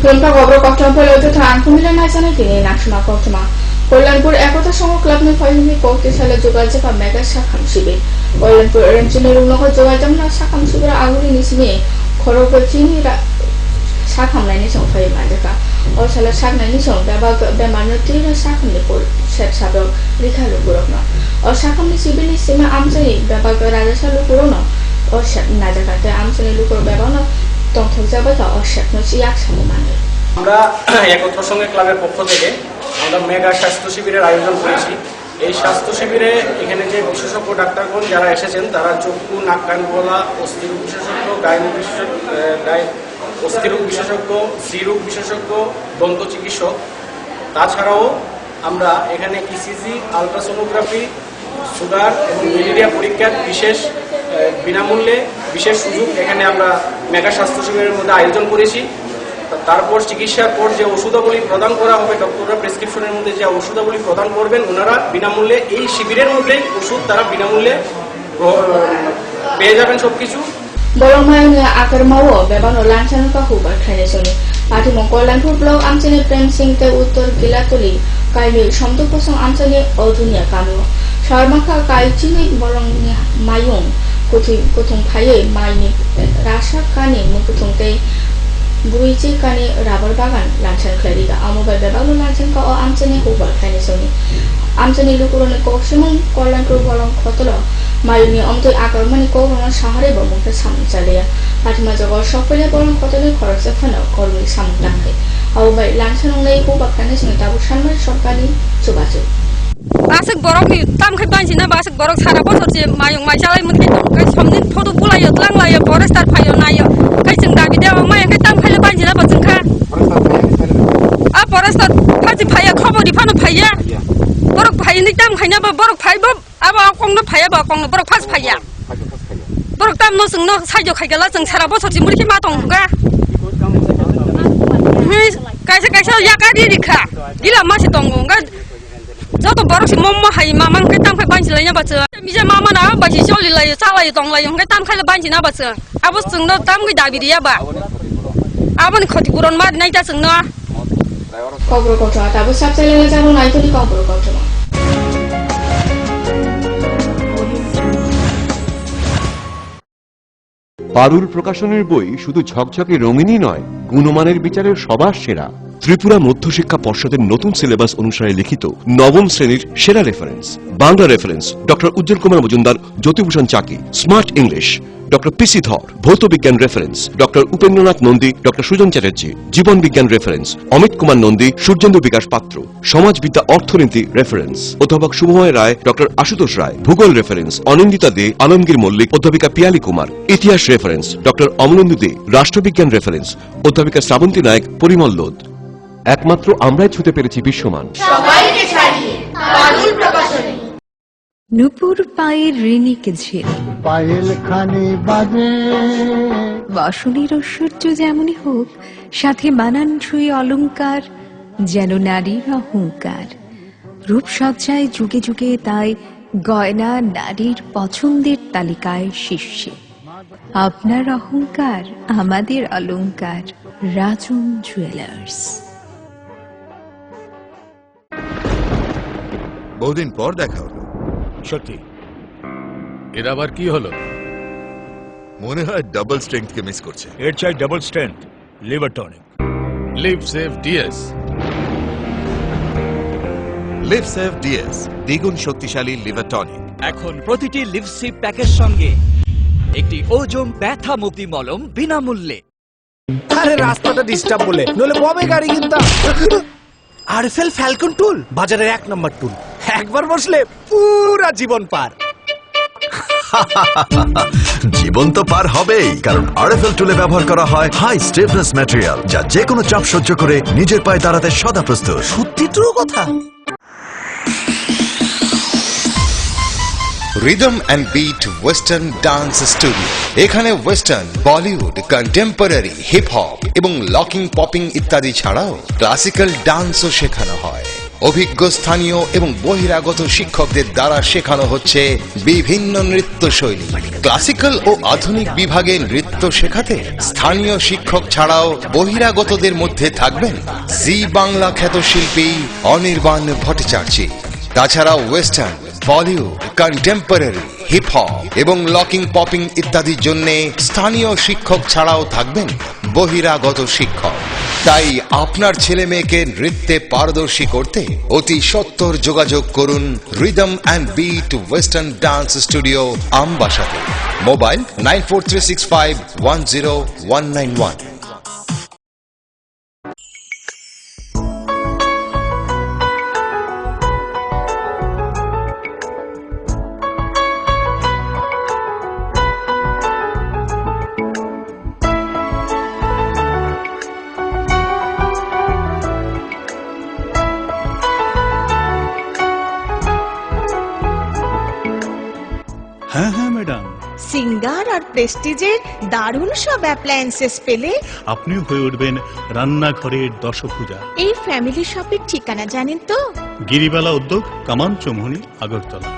Lumpa gobro koktama polo than kumila naisana tini naksuma koktama. Kalyanpur Ekta Sangha club নে ফাইনি কোকতে সালে যোগাযোগ বা মেগা শাখাম শিবির কল্যাণপুর রেঞ্জনের উন্নয়ন যোগাযোগ না শাখাম শিবির আগুলি নিসিমে খরগচিনি শাখামলাইনি সং ফাই মাজাকা ও সালা শাকনাইনি সং দাবা বেমানতি শাখামনি পর সেট সাবক রিখালু গুরকনা ও শাখামনি শিবিরনি সিমা আমসানি দাবা রাজাসালু গুরকনা ও সেট নাজাকাতে আমসানি লুকুর বেবানো তংথক যাবাকা ও সেটনো ইয়াক সামু মানে আমরা একত্র সংঘ ক্লাবের পক্ষ থেকে আমরা মেগা স্বাস্থ্য শিবিরের আয়োজন করেছি। এই স্বাস্থ্য শিবিরে এখানে যে বিশেষজ্ঞ ডাক্তারগণ যারা এসেছেন তারা চক্ষু, নাক, কান, গলা, অস্থিরোগ বিশেষজ্ঞ, অস্থিরোগ বিশেষজ্ঞ, স্ত্রীরোগ বিশেষজ্ঞ, দন্ত চিকিৎসক। তাছাড়াও আমরা এখানে ইসিজি, আলট্রাসোনোগ্রাফি, সুগার এবং ম্যালেরিয়া পরীক্ষার বিনামূল্যে বিশেষ সুযোগ এখানে আমরা মেগা স্বাস্থ্য শিবিরের মধ্যে আয়োজন করেছি। তারপর চিকিৎসার পর যে ওষুধাবলী প্রদান করা হবে, ডক্টররা প্রেসক্রিপশনের মধ্যে যে ওষুধাবলী প্রদান করবেন ওনারা বিনামূল্যে এই শিবিরের মধ্যেই ওষুধ তারা বিনামূল্যে পেয়ে যাবেন সবকিছু। বলমায়নে আকারমাও বেবানো লাঞ্ছান কাহু বাখাইনেছনি পাটিমো কল্যাণপুর ব্লক আমচেনে প্রেম সিং তে উত্তর গিলাতলি কাইমি সমদপসং আমচেনে অধুনিয়া কামিও শর্মাখা কাইচিনি বলংনি মায়ুং কুথুং ফাইয়ে মাইনি রাশা কানি মুকুথুংতে বুইচি কানি রাবার বাগান লাঞ্ছান খ্লারিগা আমবাই বেবানো লাঞ্ছান কা ও আমচেনে হুবার খাইনেছনি আমচেনে লুকুরনে কোকসিমং কল্যাণপুর বলং খতল মায়ুনি অমতই আকারমানি কোকরনা শহরে বমুখে সামনে চালিয়া পাটিমা জগর সকলে বলং খতলে খরচে ফানো কর্মী সামনে ডাকে আমবাই লাঞ্ছান নাই হুবার খাইনেছনি তাবু সামনে সরকারি যোগাযোগ Basik borok ni tam khai bansi na basik borok sara bosor je mayung mai salai mutki kai somni photo pulayo tlang layo forester phayo nayo kai jing da video mai kai tam khai bansi na bajing kha a forester phaji phaya khobori phano phaya borok phai ni tam khai na ba borok phai ba aba kong na phaya ba kong na borok phas phaya borok tam no sung no saijo khai gala jing sara bosor je murki ma tong ga kaisa ya ka di kha gila ma si tong ga 저도 버럭시 몸마 하이 마만 그 땅에 반지라냐 봤어. 이제 마만 아 바시 쇼리라요 살아요 동라요 그 땅에 반지나 봤어. 아버 승노 땅이 다비리야 봐. 아버는 거기 그런 말 나이다 승노. কবর কটরা তাবু সাবসাইলে জানো নাইতনি কবর কটরা পারুল প্রকাশনের বই শুধু ঝকঝকে রঙিনই নয়, গুণমানের বিচারের সবার সেরা। ত্রিপুরা মধ্যশিক্ষা পর্ষদের নতুন সিলেবাস অনুসারে লিখিত নবম শ্রেণীর সেরা reference. Bangla reference doctor Ujjwal Kumar Majumdar, Jyotibhushan Chaki. Smart English doctor PC Dhar. ভৌত বিজ্ঞান reference doctor Upendranath Nandi, doctor Sujan Chatterjee. জীবন বিজ্ঞান রেফারেন্স অমিত কুমার নন্দী, সূর্যেন্দু বিকাশ পাত্র। সমাজবিদ্যা অর্থনীতি রেফারেন্স অধ্যাপক শুভময় রায়, ডক্টর আশুতোষ রায়। ভূগোল রেফারেন্স অনিন্দিতা দে, আলমগীর মল্লিক, অধ্যাপিকা পিয়ালি কুমার। ইতিহাস রেফারেন্স ডক্টর অমলেন্দু দে। রাষ্ট্রবিজ্ঞান রেফারেন্স অধ্যাপিকা শ্রাবন্তী নায়ক, পরিমল লোধ। একমাত্র আমরাই ছুতে পেরেছি বিশ্বমান। নুপুর পায়ের ঋণিক ঝিল পায়েল খানি বাজে বাসনের ঐশ্বর্য যেমনই হোক, সাথে মানানসই অলংকার যেন নারীর অহংকার। রূপসজ্জায় যুগে যুগে তাই গয়না নারীর পছন্দের তালিকায় শীর্ষে। আপনার অহংকার আমাদের অলংকার। রাজন জুয়েলার্স। বহুদিন পর দেখা হলো। সত্যি এর আবার কি হলো? মনে হয় ডাবল স্ট্রেংথ কে মিস করছে। এর চাই double strength liver tonic. Liv save DS. Liv save DS দ্বিগুণ শক্তিশালী লিভার টনিক। এখন প্রতিটি লিভসিভ প্যাকের সঙ্গে একটি ওজম ব্যথা মুক্তি মলম বিনামূল্যে। আরে রাস্তাটা ডিস্টার্ব বলে নলে কবে গাড়ি কিনতাম। আরএফএল ফ্যালকন টুল বাজারের 1 নম্বর টুল। একবার বসলে পুরা জীবন পার। জীবন তো পার হবেই, কারণ আরএফএল টুলে ব্যবহার করা হয় হাই স্টিফনেস ম্যাটেরিয়াল, যা যে কোনো চাপ সহ্য করে নিজের পায়ে দাঁড়াতে সদা প্রস্তুত। সত্যি ট্রু কথা। Rhythm and beat western dance studio. এখানে western, Bollywood, contemporary, hip hop এবং লকিং, পপিং ইত্যাদি ছাড়াও ক্লাসিক্যাল ডান্সও শেখানো হয়। অভিজ্ঞ স্থানীয় এবং বহিরাগত শিক্ষকদের দ্বারা শেখানো হচ্ছে বিভিন্ন নৃত্য শৈলী। ক্লাসিক্যাল ও আধুনিক বিভাগে নৃত্য শেখাতে স্থানীয় শিক্ষক ছাড়াও বহিরাগতদের মধ্যে থাকবেন জি বাংলা খ্যাত শিল্পী অনির্বাণ ভট্টাচার্য। তাছাড়া western, Bollywood, contemporary, hip hop এবং লকিং পপিং ইত্যাদির জন্য স্থানীয় শিক্ষক ছাড়াও থাকবেন বহিরাগত শিক্ষক। তাই আপনার ছেলে মেয়েকে নৃত্যে পারদর্শী করতে অতি সত্বর যোগাযোগ করুন rhythm and beat western dance studio আমবাসাতে। মোবাইল 9436510191। হ্যাঁ হ্যাঁ ম্যাডাম, সিঙ্গার আর প্রেস্টিজের দারুণ সব অ্যাপ্লায়েন্সেস পেলে আপনিও হয়ে উঠবেন রান্নাঘরের দশভুজা। এই ফ্যামিলি শপের ঠিকানা জানেন তো? গিরিবালা উদ্যোগ, কামান চৌমুহনী, আগরতলা।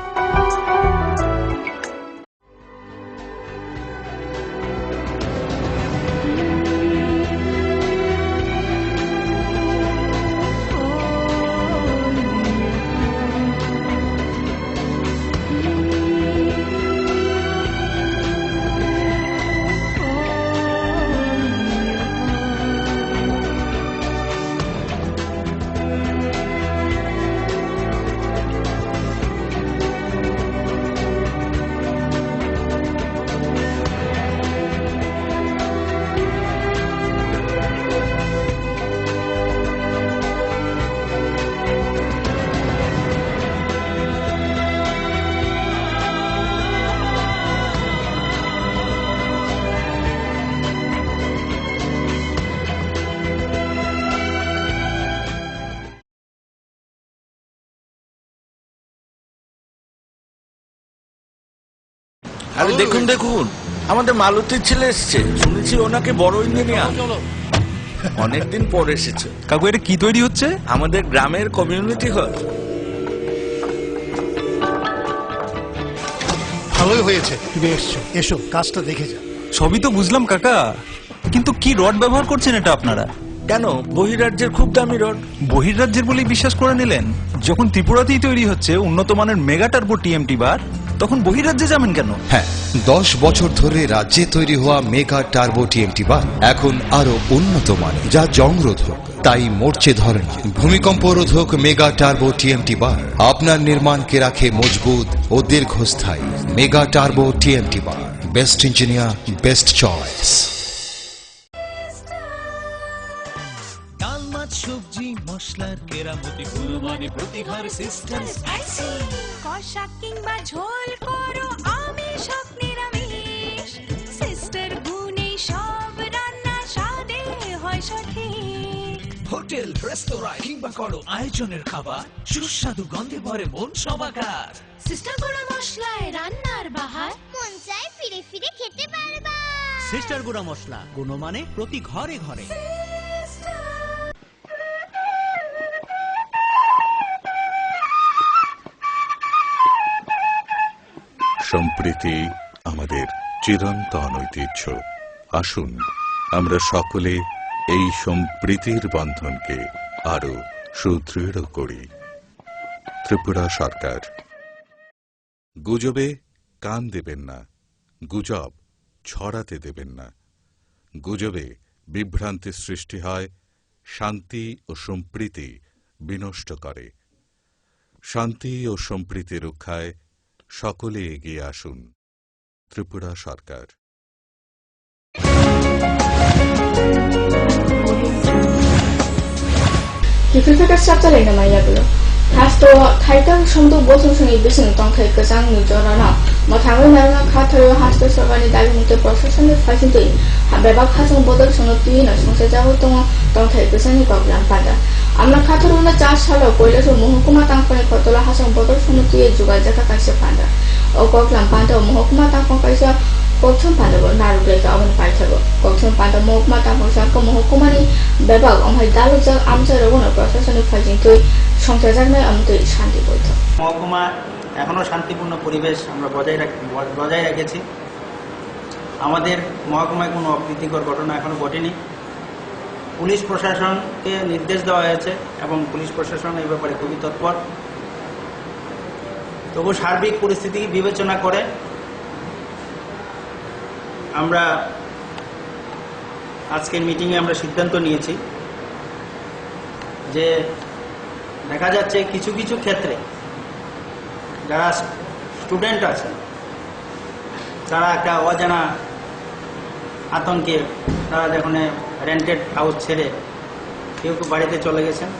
আরে দেখুন দেখুন, আমাদের মালতীর ছেলে এসছে, শুনেছি ওনাকে বড় ইঞ্জিনিয়ার। অনেকদিন পর এসেছে। কাকু এটা কি তৈরি হচ্ছে? আমাদের গ্রামের কমিউনিটি হল। ভালোই হয়েছে তুমি এসছো, এসো কাজটা দেখে যা। সবই তো বুঝলাম কাকা, কিন্তু কি রড ব্যবহার করছেন এটা আপনারা? কেন, বহিরাজ্যের খুব দামি রড। বহির্রাজ্যের বলেই বিশ্বাস করে নিলেন? যখন ত্রিপুরাতেই তৈরি হচ্ছে উন্নত মানের মেগা টার্বো টিএমটি বার, তখন বহির্রাজ্যে যাবেন কেন? হ্যাঁ, 10 বছর ধরে রাজ্যে তৈরি হওয়া মেগা টার্বো টিএমটি বার এখন আরো উন্নত মানের, যা জংরোধক, তাই মরচে ধরে না। ভূমিকম্প রোধক মেগা টার্বো টিএমটি বার আপনার নির্মাণকে রাখে মজবুত ও দীর্ঘস্থায়ী। মেগা টার্বো টিএমটি বার, বেস্ট ইঞ্জিনিয়ার, বেস্ট চয়েস। ডাল মাছ সবজি মশলার কেরামতি গুণমানে প্রতিঘর সিস্টেম স্পাইসি। কষা কিংবা ঝোল করো আমিষ হোক নিরামিষ, সিস্টার গুণে সব রান্না স্বাদে হয় সঠিক। হোটেল, রেস্তোরাঁ কিংবা করো আয়োজনের খাবার, সুস্বাদু গন্ধে ভরে মন সবাকার। সিস্টার গুঁড়া মশলায় রান্নার বাহার, মন চায় ফিরে ফিরে খেতে পারবা। সিস্টার গুঁড়া মশলা, গুণমানে প্রতি ঘরে ঘরে। সম্প্রীতি আমাদের চিরন্তন ঐতিহ্য। আসুন আমরা সকলে এই সম্প্রীতির বন্ধনকে আরো সুদৃঢ় করি। ত্রিপুরা সরকার। গুজবে কান দেবেন না, গুজব ছড়াতে দেবেন না। গুজবে বিভ্রান্তি সৃষ্টি হয়, শান্তি ও সম্প্রীতি বিনষ্ট করে। শান্তি ও সম্প্রীতি রক্ষায় সকলে এগিয়ে আসুন। ত্রিপুরা সরকার। 기술회가 시작자리는 말이야고요. 다시 또 탈당 성도 보수 중에 미신 동태 그장 유저라나 뭐 당을 말나 카터요 하스도 서간이 나이 못해 프로세션의 파신도이 매박 하성 보들 전업 뒤에는 성세자 활동은 동태 그장이 거부란 반다. Amla Kataruna Chashalo, Koilas of Mohokuma Tampane Kotola Hasan Bottle from the Jugajaka Kaisa Panda, or Koklam Panda, Mohokuma Tampon Kaisa, Kokchon Panda, Naruka, Oven Paitabo, Kokchon Panda, Mohokuma Tampon Shako, Mohokumani, Bebag, on my Daluza, Amsa, one process and fighting to Shankazana and to Shanti Boto. মহকুমা এখনো শান্তিপূর্ণ পরিবেশ আমরা বজায় রেখেছি। আমাদের মহকুমায় কোনো অপ্রীতিকর ঘটনা এখনো ঘটেনি। পুলিশ প্রশাসনকে নির্দেশ দেওয়া হয়েছে এবং পুলিশ প্রশাসন এই ব্যাপারে খুবই তৎপর। তবু সার্বিক পরিস্থিতি বিবেচনা করে আমরা আজকের মিটিংয়ে আমরা সিদ্ধান্ত নিয়েছি যে দেখা যাচ্ছে কিছু কিছু ক্ষেত্রে যারা স্টুডেন্ট আছে তারা একটা অজানা আতঙ্কে তারা যখন রেন্টেড হাউস ছেড়ে কেউ কেউ বাড়িতে চলে গেছেন,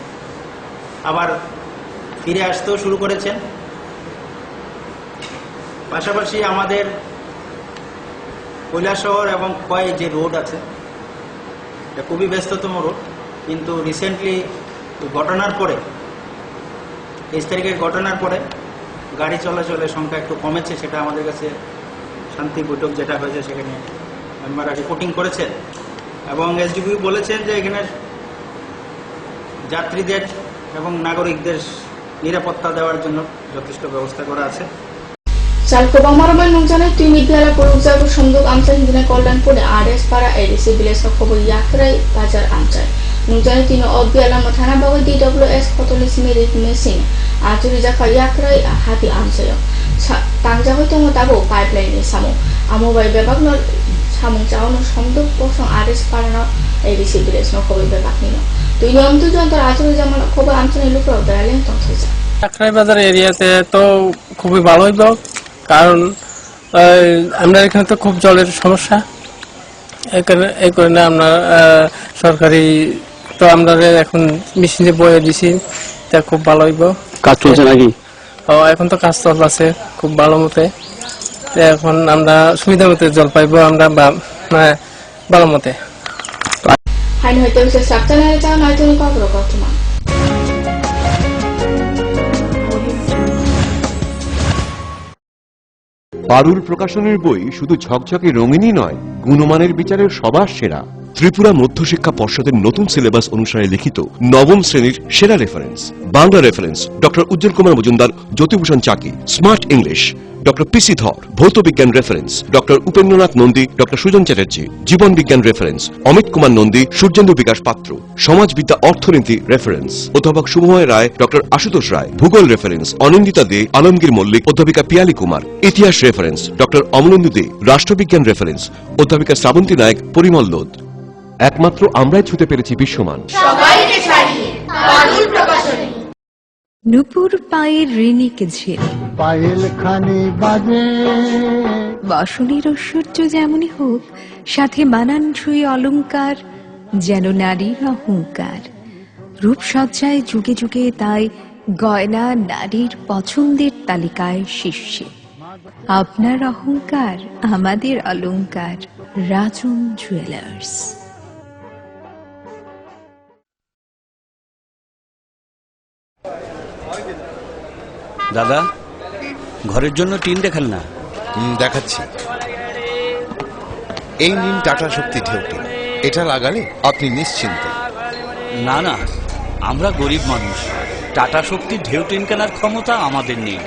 আবার ফিরে আসতেও শুরু করেছেন। পাশাপাশি আমাদের কৈলাসহর এবং খোয়াই যে রোড আছে এটা খুবই ব্যস্ততম রোড, কিন্তু রিসেন্টলি ঘটনার পরে 23 তারিখের ঘটনার পরে গাড়ি চলাচলের সংখ্যা একটু কমেছে। সেটা আমাদের কাছে শান্তি বৈঠক যেটা হয়েছে সেখানে মেম্বাররা রিপোর্টিং করেছেন এবং এসডিপি বলেছেন যে এখানে যাত্রীদের এবং নাগরিকদের নিরাপত্তা দেওয়ার জন্য যথেষ্ট ব্যবস্থা করা আছে। Salko Bamaraman Munjana, Timidala Puruzar, Shunduk Amsa, Hindina Koldan Pune, Ades Para, Edisi Viles of Kobo Yakrai, Bajar Amsa. Munjana Tino Obiala Matana Bawa DWS Potolis Merit Missing, Arturija Yakrai, Hati Amsa. Tanja Hotomo Tabo, Pipeline is Samo. Amo by Bebagno, Samu Town, Shunduk, Poson, Ades Parano, Edisi Viles of Kobo Bebakino. Do you know to join the Arturija Kobo Amsa and look out the island on Twitter? Yakrai Bazar এরিয়াতে তো খুবই ভালো হইব, কারণ আমরা এখানে তো খুব জলের সমস্যা। এই কারণে আমরা সরকারি তো আমরা এখন মেশিনে বয়ে দিছি, তা খুব ভালো হইব। কাজ চলছে নাকি? এখন তো কাজ চলছে খুব ভালো মতে। এখন আমরা সুবিধা মতে জল পাইব আমরা ভালো মতে। হাই হইতে হচ্ছে সপ্তাহে যাও নয়তো কখনো কখনো পারুল প্রকাশনের বই শুধু ঝকঝকে রঙিনই নয়, গুণমানের বিচারের সবার সেরা। ত্রিপুরা মধ্যশিক্ষা পর্ষদের নতুন সিলেবাস অনুসারে লিখিত নবম শ্রেণীর সেরা reference. Bangla reference doctor Ujjwal Kumar Majumdar, Jyotibhushan Chaki. Smart English doctor PC Dhar. ভৌত বিজ্ঞান reference doctor Upendranath Nandi, doctor Sujan Chatterjee. জীবন বিজ্ঞান রেফারেন্স অমিত কুমার নন্দী, সূর্যেন্দু বিকাশ পাত্র। সমাজবিদ্যা অর্থনীতি রেফারেন্স অধ্যাপক শুভময় রায়, ডক্টর আশুতোষ রায়। ভূগোল রেফারেন্স অনিন্দিতা দে, আলমগীর মল্লিক, অধ্যাপিকা পিয়ালি কুমার। ইতিহাস রেফারেন্স ডক্টর অমলেন্দু দে। রাষ্ট্রবিজ্ঞান রেফারেন্স অধ্যাপিকা শ্রাবন্তী নায়ক, পরিমল লোদ। একমাত্র আমরাই ছুতে পেরেছি বিশ্বমান। নুপুর পায়ের ঋণিক ঝিল, পায়েল খানি বাজে। বাসনের ঐশ্বর্য যেমনই হোক, সাথে মানানসই অলংকার, যেন নারীর অহংকার। রূপসজ্জায় যুগে যুগে তাই গয়না নারীর পছন্দের তালিকায় শীর্ষে। আপনার অহংকার আমাদের অলংকার, রাজন জুয়েলার্স। দাদা, ঘরের জন্য টিন দেখান না। দেখাচ্ছি। এই নিন টাটা শক্তি ঢেউটি। এটা লাগালে আপনি নিশ্চিন্ত। না না, আমরা গরিব মানুষ, টাটা শক্তির ঢেউ টিন কেনার ক্ষমতা আমাদের নেই।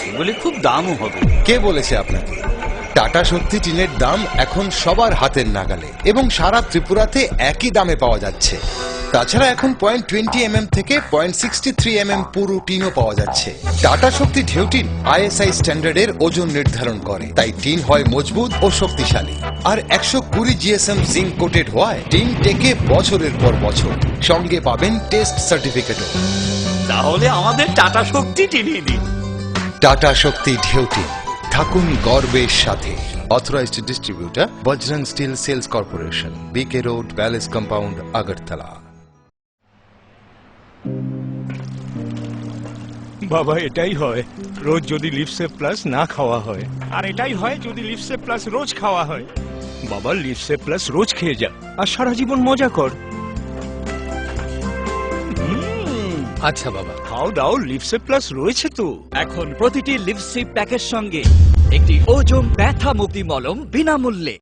এগুলি খুব দামও হবে। কে বলেছে আপনাকে? টাটা শক্তি টিনের দাম এখন সবার হাতের নাগালে এবং সারা ত্রিপুরাতে একই দামে পাওয়া যাচ্ছে। তাছাড়া এখন 0.20 থেকে 0.63 পুরো টিনও পাওয়া যাচ্ছে। টাটা শক্তি ঢেউ টিন ISI স্ট্যান্ডার্ডের ওজন নির্ধারণ করে, তাই টিন হয় মজবুত ও শক্তিশালী। আর 120 GSM জিঙ্ক কোটেড হওয়ায় টিন টেকে বছরের পর বছর। সঙ্গে পাবেন টেস্ট সার্টিফিকেটও। তাহলে আমাদের টাটা শক্তি টিনিয়ে দিন। টাটা শক্তি ঢেউ টিন, থাকুন গর্বের সাথে। Authorised distributor Bajrang steel sales corporation, BK road, palace compound, Agartala. বাবা, এটাই হয় রোজ যদি লিপসে প্লাস না খাওয়া হয়, আর এটাই হয় যদি লিপসে প্লাস রোজ খাওয়া হয়। বাবা, লিপসে প্লাস রোজ খেয়ে যা আর সারা জীবন মজা কর। আচ্ছা বাবা, খাও দাও, লিপসে প্লাস রয়েছে তো। এখন প্রতিটি লিপস্টিক প্যাকের সঙ্গে একটি ওজোন ব্যথা মুক্তি মলম বিনামূল্যে।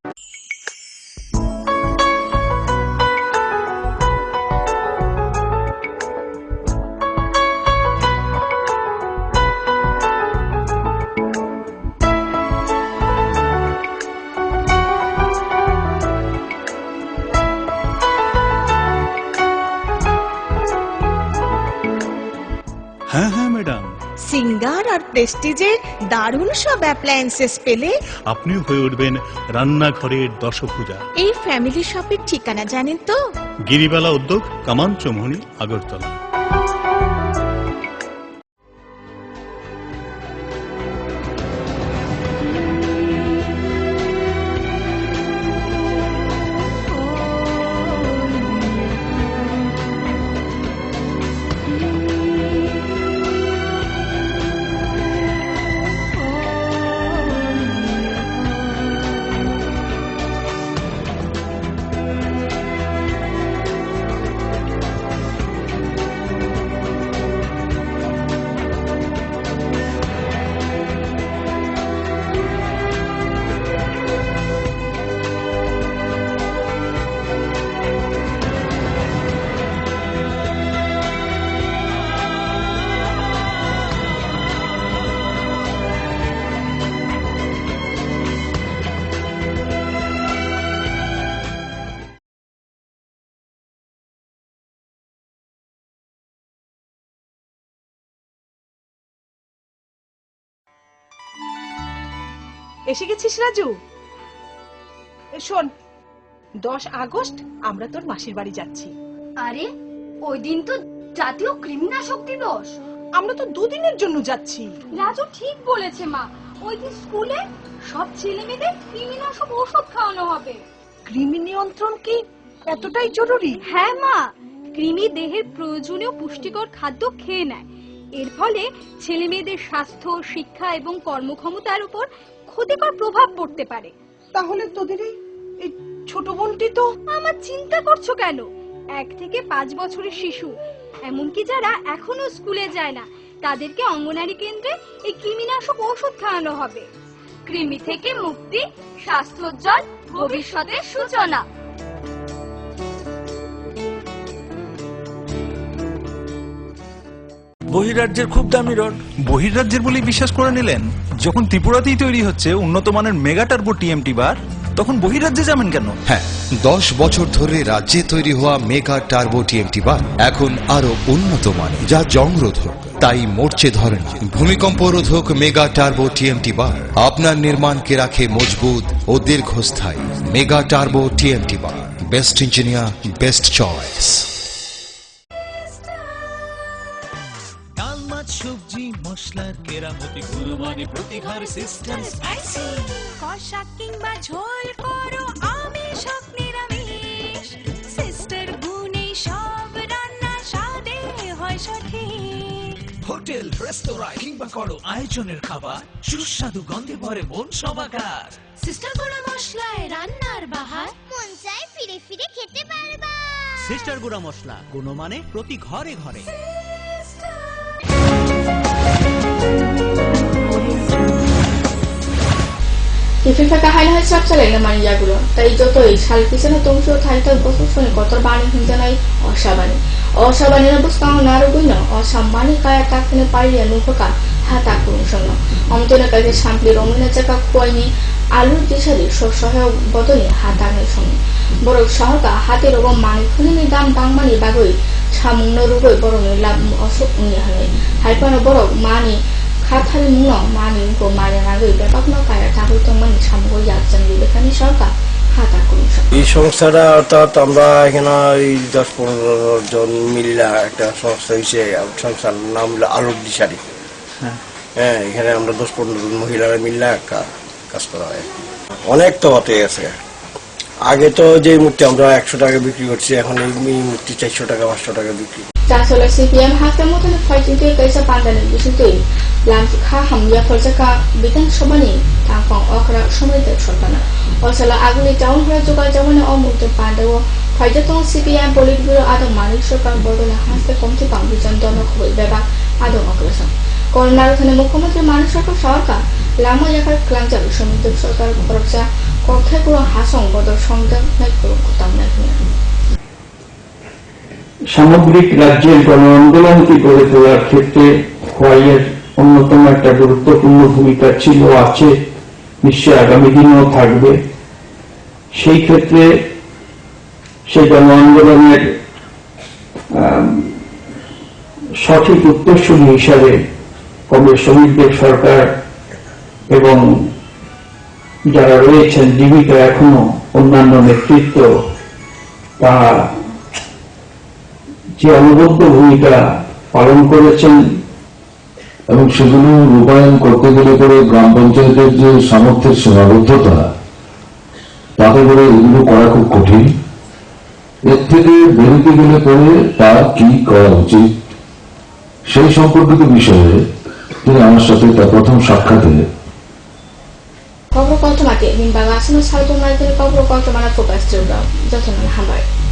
হ্যাঁ হ্যাঁ ম্যাডাম, সিঙ্গার আর প্রেস্টিজের দারুণ সব অ্যাপ্লায়েন্সেস পেলে আপনিও হয়ে উঠবেন রান্নাঘরের দশভুজা। এই ফ্যামিলি শপের ঠিকানা জানেন তো? গিরিবালা উদ্যোগ, কামান চৌমুহনী, আগরতলা। এসে গেছিস রাজু? শোন, 10 আগস্ট আমরা তোর মাসির বাড়ি যাচ্ছি। আরে ওই দিন তো জাতীয় কৃমিনাশক দিবস। আমরা তো 2 দিনের জন্য যাচ্ছি। রাজু ঠিক বলেছে মা, ওই দিন স্কুলে সব ছেলেমেয়েদের কৃমিনাশক ওষুধ খাওয়ানো হবে। কৃমি নিয়ন্ত্রণ কি এতটাই জরুরি? হ্যাঁ মা, কৃমি দেহের প্রয়োজনীয় পুষ্টিকর খাদ্য খেয়ে নেয়। এর ফলে ছেলেমেয়েদের স্বাস্থ্য, শিক্ষা এবং কর্মক্ষমতার উপর ক্ষতিকর প্রভাব পড়তে পারে। তাহলে তোদের এই ছোট বোনটি তো। আমার চিন্তা করছো কেন? 1 থেকে 5 বছরের শিশু, এমনকি যারা এখনো স্কুলে যায় না, তাদেরকে অঙ্গনারী কেন্দ্রে এই কৃমিনাশক ওষুধ খাওয়ানো হবে। কৃমি থেকে মুক্তি, স্বাস্থ্যোজ্জ্বল ভবিষ্যতের সূচনা। বহিরাজ্যের খুব দামি রড। বহিরাজ্যের বলেই বিশ্বাস করে নিলেন? যখন ত্রিপুরাতেই তৈরি হচ্ছে উন্নত মানের মেগা টার্বো টিএমটি বার, তখন বহিরাজ্যে যাবেন কেন? হ্যাঁ, 10 বছর ধরে রাজ্যে তৈরি হওয়া মেগা টার্বো টিএমটি বার এখন আরো উন্নত মানের, যা জংরোধক, তাই মরচে ধরে না। ভূমিকম্প রোধক মেগা টার্বো টিএমটি বার আপনার নির্মাণকে রাখে মজবুত ও দীর্ঘস্থায়ী। মেগা টার্বো টিএমটি বার, বেস্ট ইঞ্জিনিয়ার, বেস্ট চয়েস। সবজি মশলার কেরামতি গুণমানে প্রতিঘর সিস্টেম স্পাইসি। কষা কিংবা ঝোল করো আমিষ হোক নিরামিষ, সিস্টার গুণে সব রান্না স্বাদে হয় সঠিক। হোটেল, রেস্তোরাঁ কিংবা করো আয়োজনের খাবার, সুস্বাদু গন্ধে ভরে মন সবাকার। সিস্টার গুঁড়া মশলায় রান্নার বাহার, মন চায় ফিরে ফিরে খেতে পারবা। সিস্টার গুঁড়া মশলা, গুণমানে প্রতি ঘরে ঘরে। Ififaka haina structure na maniyagulo tai jotoi sal pisano tongso thaita bososone kotor bani hinjanai osabani na bostang naruguino osammani kaya takne pariya nuhoka hata kurunsono omtone kaje sampli romina jaka koini alur disari sosohe bodoni hata ne sono borok sahoka hate robo mani khuni dam dangmani bagoi samungno rugoi boroni lab osok uni hane haipano borok mani খাথারি মুনো মানি কো মারে নাগই ব্যাপকনো কায়া ঠাকুর মানে সামগো ইয়াকজন বিবেকানি সরকার হাতা করুন। এই সংস্থাটা অর্থাৎ আমরা এখানে এই 10-15 জন মিলিলা একটা সংস্থা হয়েছে, সংস্থার নাম হলো আলোক দিশারি। হ্যাঁ, এখানে আমরা 10-15 জন মহিলারা মিললা কাজ করা হয়। অনেক তো হতে আছে। আগে তো যে মূর্তি আমরা 100 টাকা বিক্রি করছি, এখন এই মূর্তি 400 টাকা 500 টাকা বিক্রি। Tasole CPM hakta motone fighting ke kaisa pandane bisutui lam kha hamya forjaka bitan sobani tangpang okra somai de sotana osala aguni town hora jogal jamane omukte pandawo Faizatong CPM Politburo Adong Manik Sokar Bodole Hanste Komti Pambijan Dono Khul Beba Adong Oklasam. Kornarothane Mukhyamantri Manik Sokar Sarkar Lamo Jakar Klamjal Shomitok Sarkar Koroksa Kokhe Puro Hasong Bodor Songdam Naikuru Kutam Naikuna. সামগ্রিক রাজ্যের গণ আন্দোলনকে গড়ে তোলার ক্ষেত্রে খোয়াইয়ের অন্যতম একটা গুরুত্বপূর্ণ ভূমিকা ছিল, আছে, নিশ্চয় আগামী দিনেও থাকবে। সেই ক্ষেত্রে সেই গণ আন্দোলনের সঠিক উত্তরসূরি হিসাবে কংগ্রেস শ্রমিকদের সরকার এবং যারা রয়েছেন জীবিত এখনো অন্যান্য নেতৃত্ব, তারা যে অনবদ্য ভূমিকা পালন করেছেন এবং সেগুলো রূপায়ণ করতে গেলে করে গ্রাম পঞ্চায়েতের যে সামর্থ্যের সীমাবদ্ধতা, তাতে করে এগুলো করা খুব কঠিন। এর থেকে বেরোতে গেলে পরে তার কি করা উচিত সেই সম্পর্কিত বিষয়ে তিনি আমার সাথে তার প্রথম সাক্ষাতে Kobro Koltomati, Mimbagasino Salto Nightin Kobro Koltomana Focus Tribunal, Jotunal Hambai.